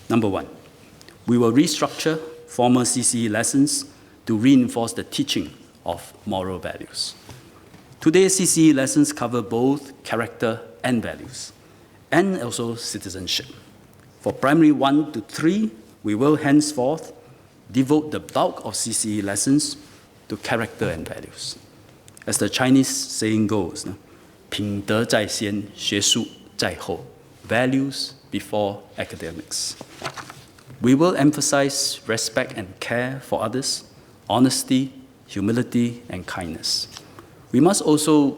Number one, we will restructure former CCE lessons to reinforce the teaching of moral values. Today's CCE lessons cover both character and values, and also citizenship. For primary 1 to 3, we will henceforth devote the bulk of CCE lessons to character and values. As the Chinese saying goes, 品德在先，学术在后, values before academics. We will emphasize respect and care for others, honesty, humility, and kindness. We must also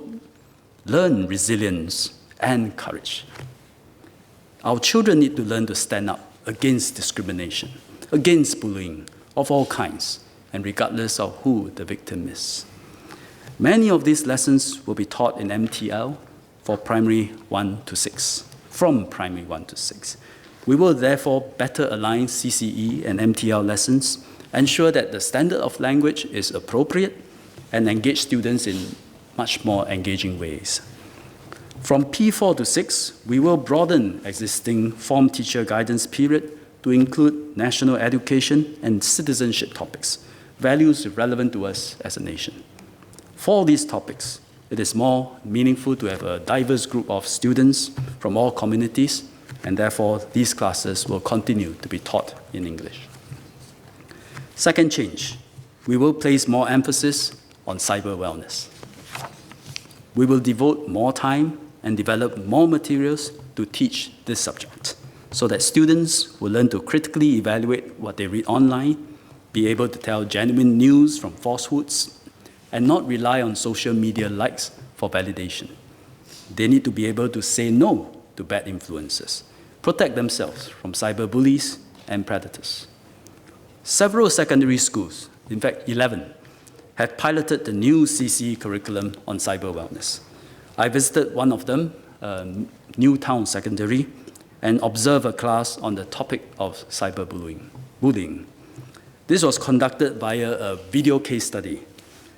learn resilience and courage. Our children need to learn to stand up against discrimination, against bullying of all kinds, and regardless of who the victim is. Many of these lessons will be taught in MTL for primary 1 to 6, from primary 1 to 6. We will therefore better align CCE and MTL lessons, ensure that the standard of language is appropriate, and engage students in much more engaging ways. From P4 to 6, we will broaden existing form teacher guidance period to include national education and citizenship topics, values relevant to us as a nation. For these topics, it is more meaningful to have a diverse group of students from all communities, and therefore these classes will continue to be taught in English. Second change, we will place more emphasis on cyber wellness. We will devote more time and develop more materials to teach this subject, so that students will learn to critically evaluate what they read online, be able to tell genuine news from falsehoods, and not rely on social media likes for validation. They need to be able to say no to bad influences, protect themselves from cyberbullies and predators. Several secondary schools, in fact 11, have piloted the new CCE curriculum on cyber wellness. I visited one of them, Newtown Secondary, and observed a class on the topic of cyberbullying. This was conducted via a video case study,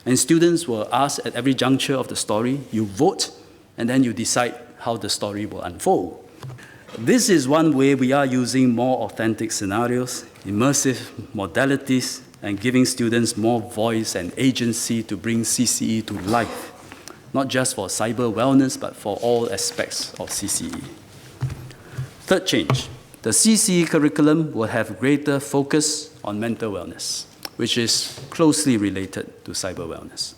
and students were asked at every juncture of the story, you vote, and then you decide how the story will unfold. This is one way we are using more authentic scenarios, immersive modalities, and giving students more voice and agency to bring CCE to life, not just for cyber wellness, but for all aspects of CCE. Third change, the CCE curriculum will have greater focus on mental wellness, which is closely related to cyber wellness.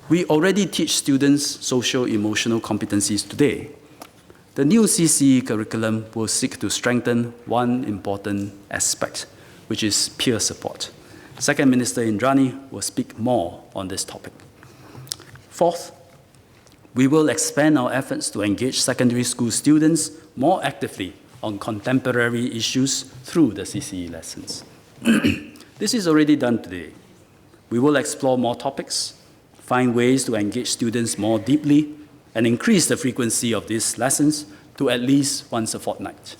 We already teach students social-emotional competencies today. The new CCE curriculum will seek to strengthen one important aspect, which is peer support. Second Minister Indrani will speak more on this topic. Fourth, we will expand our efforts to engage secondary school students more actively on contemporary issues through the CCE lessons. This is already done today. We will explore more topics, find ways to engage students more deeply, and increase the frequency of these lessons to at least once a fortnight.